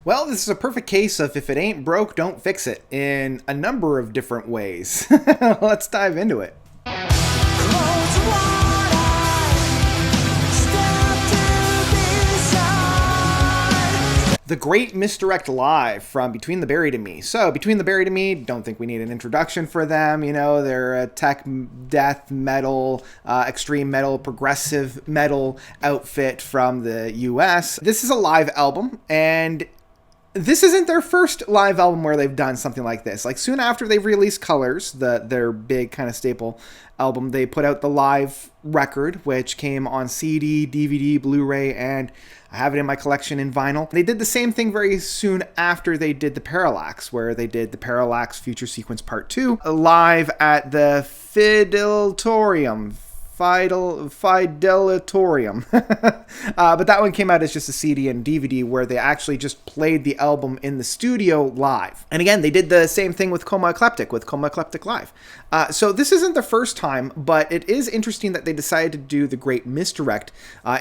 Well, this is a perfect case of if it ain't broke, don't fix it in a number of different ways. Let's dive into it. The Great Misdirect Live from Between the Buried and Me. So, Between the Buried and Me, don't think we need an introduction for them. You know, they're a tech, death metal, extreme metal, progressive metal outfit from the US. This is a live album, and this isn't their first live album where they've done something like this. Like, soon after they've released Colors, their big kind of staple album, they put out the live record, which came on CD, DVD, Blu-ray, and I have it in my collection in vinyl. They did the same thing very soon after they did the Parallax, where they did the Parallax Future Sequence Part 2 live at the Fidelatorium. But that one came out as just a CD and DVD where they actually just played the album in the studio live. And again, they did the same thing with Coma Eclectic Live. So this isn't the first time, but it is interesting that they decided to do the Great Misdirect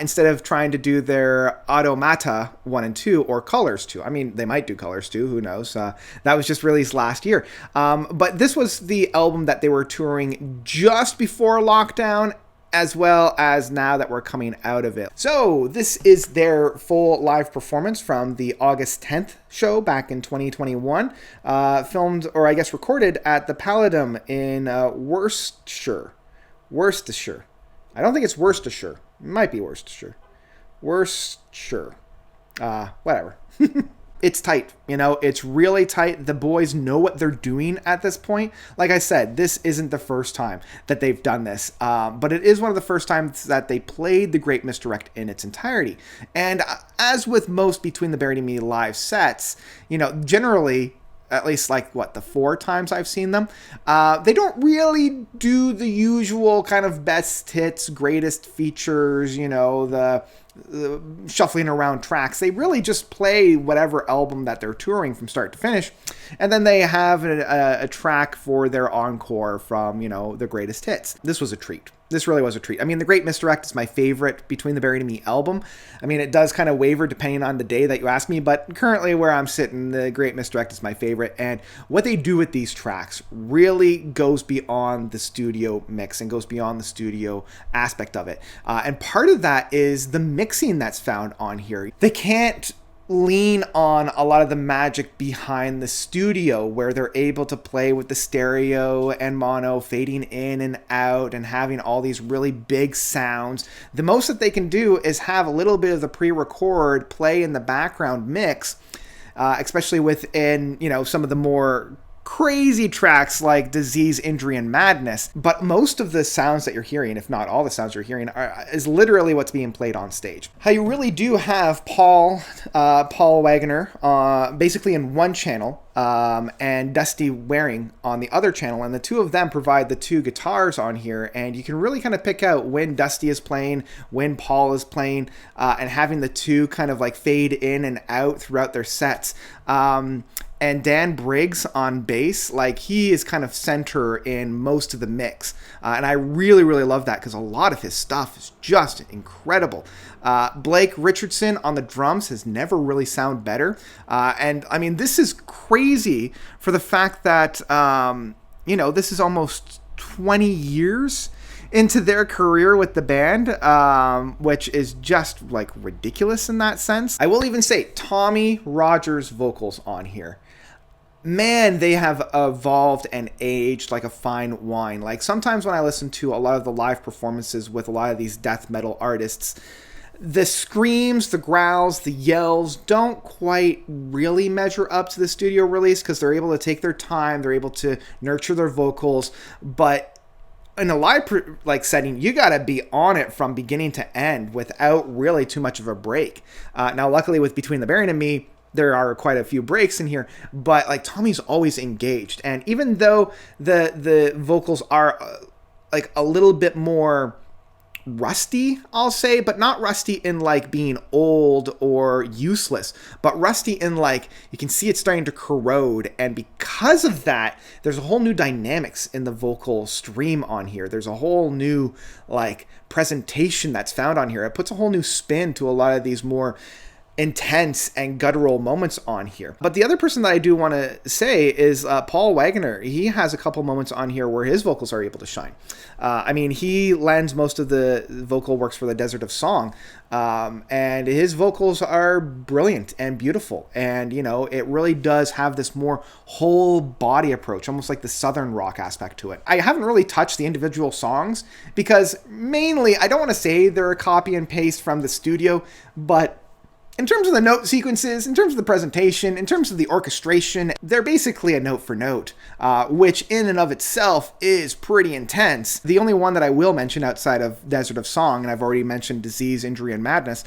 instead of trying to do their Automata 1 and 2 or Colors 2. I mean, they might do Colors 2, who knows? That was just released last year. But this was the album that they were touring just before lockdown, as well as now that we're coming out of it. So this is their full live performance from the August 10th show back in 2021, filmed, or I guess recorded, at the Palladium in Worcestershire. I don't think it's Worcestershire. It might be Worcestershire. Whatever. It's tight, you know, it's really tight. The boys know what they're doing at this point. Like I said, this isn't the first time that they've done this, but it is one of the first times that they played the Great Misdirect in its entirety. And as with most Between the Buried and Me live sets, you know, generally, at least like the 4 times I've seen them, they don't really do the usual kind of best hits, greatest features, you know, the shuffling around tracks. They really just play whatever album that they're touring from start to finish, and then they have a track for their encore from, you know, the greatest hits. This was a treat. This really was a treat. I mean, The Great Misdirect is my favorite Between the Buried and Me album. I mean, it does kind of waver depending on the day that you ask me, but currently where I'm sitting, The Great Misdirect is my favorite. And what they do with these tracks really goes beyond the studio mix and goes beyond the studio aspect of it. And part of that is the mixing that's found on here. They can't lean on a lot of the magic behind the studio, where they're able to play with the stereo and mono fading in and out and having all these really big sounds. The most that they can do is have a little bit of the pre-record play in the background mix, especially within, you know, some of the more crazy tracks like Disease, Injury, and Madness. But most of the sounds that you're hearing, if not all the sounds you're hearing, is literally what's being played on stage. How you really do have Paul Wagner basically in one channel, and Dusty Waring on the other channel, and the two of them provide the 2 guitars on here, and you can really kind of pick out when Dusty is playing, when Paul is playing, and having the 2 kind of like fade in and out throughout their sets. And Dan Briggs on bass, like, he is kind of center in most of the mix. And I really, really love that, because a lot of his stuff is just incredible. Blake Richardson on the drums has never really sounded better. And I mean, this is crazy for the fact that, you know, this is almost 20 years into their career with the band, which is just like ridiculous in that sense. I will even say Tommy Rogers' vocals on here, man, they have evolved and aged like a fine wine. Like, sometimes when I listen to a lot of the live performances with a lot of these death metal artists, the screams, the growls, the yells don't quite really measure up to the studio release, because they're able to take their time, they're able to nurture their vocals. But in a live setting, you gotta be on it from beginning to end without really too much of a break. Now, luckily with Between the Buried and Me, there are quite a few breaks in here, but like, Tommy's always engaged. And even though the vocals are like a little bit more rusty, I'll say, but not rusty in like being old or useless, but rusty in like, you can see it's starting to corrode. And because of that, there's a whole new dynamics in the vocal stream on here. There's a whole new like presentation that's found on here. It puts a whole new spin to a lot of these more intense and guttural moments on here. But the other person that I do want to say is Paul Wagner. He has a couple moments on here where his vocals are able to shine. I mean, he lends most of the vocal works for the Desert of Song, and his vocals are brilliant and beautiful. And, you know, it really does have this more whole body approach, almost like the Southern rock aspect to it. I haven't really touched the individual songs because mainly, I don't want to say they're a copy and paste from the studio, but in terms of the note sequences, in terms of the presentation, in terms of the orchestration, they're basically a note for note, which in and of itself is pretty intense. The only one that I will mention outside of Desert of Song, and I've already mentioned Disease, Injury, and Madness,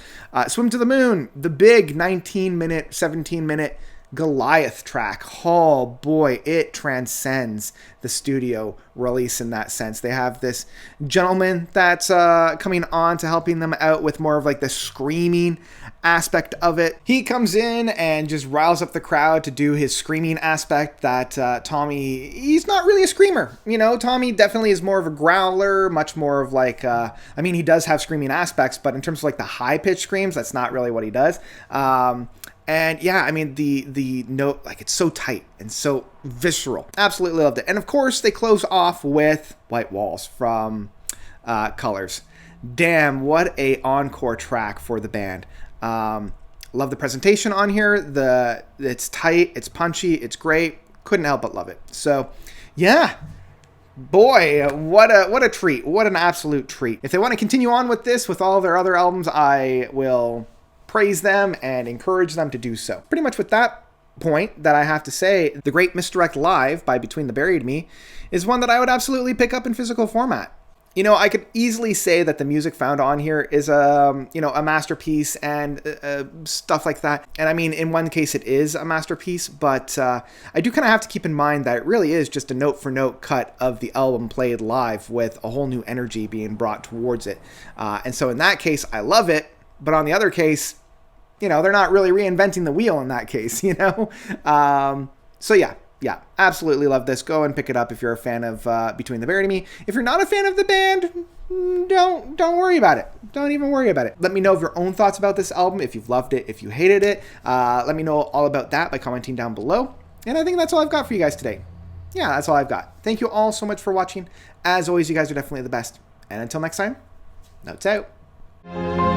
Swim to the Moon, the big 19-minute, 17-minute Goliath track. Oh boy, it transcends the studio release in that sense. They have this gentleman that's coming on to helping them out with more of like the screaming aspect of it. He comes in and just riles up the crowd to do his screaming aspect that Tommy, he's not really a screamer. You know, Tommy definitely is more of a growler, much more of like, I mean, he does have screaming aspects, but in terms of like the high-pitched screams, that's not really what he does. And yeah, I mean, the note, like, it's so tight and so visceral. Absolutely loved it. And of course, they close off with White Walls from Colors. Damn, what a encore track for the band. Love the presentation on here. It's tight, it's punchy, it's great. Couldn't help but love it. So, yeah. Boy, what a treat. What an absolute treat. If they want to continue on with this, with all of their other albums, I will praise them and encourage them to do so. Pretty much with that point that I have to say, the Great Misdirect Live by Between the Buried Me is one that I would absolutely pick up in physical format. You know, I could easily say that the music found on here is a masterpiece and stuff like that. And I mean, in one case it is a masterpiece, but I do kind of have to keep in mind that it really is just a note-for-note cut of the album played live with a whole new energy being brought towards it. And so in that case, I love it. But on the other case, you know, they're not really reinventing the wheel in that case, you know? So yeah, absolutely love this. Go and pick it up if you're a fan of Between the Buried and Me. If you're not a fan of the band, don't worry about it. Don't even worry about it. Let me know of your own thoughts about this album, if you've loved it, if you hated it. Let me know all about that by commenting down below. And I think that's all I've got for you guys today. Yeah, that's all I've got. Thank you all so much for watching. As always, you guys are definitely the best. And until next time, notes out.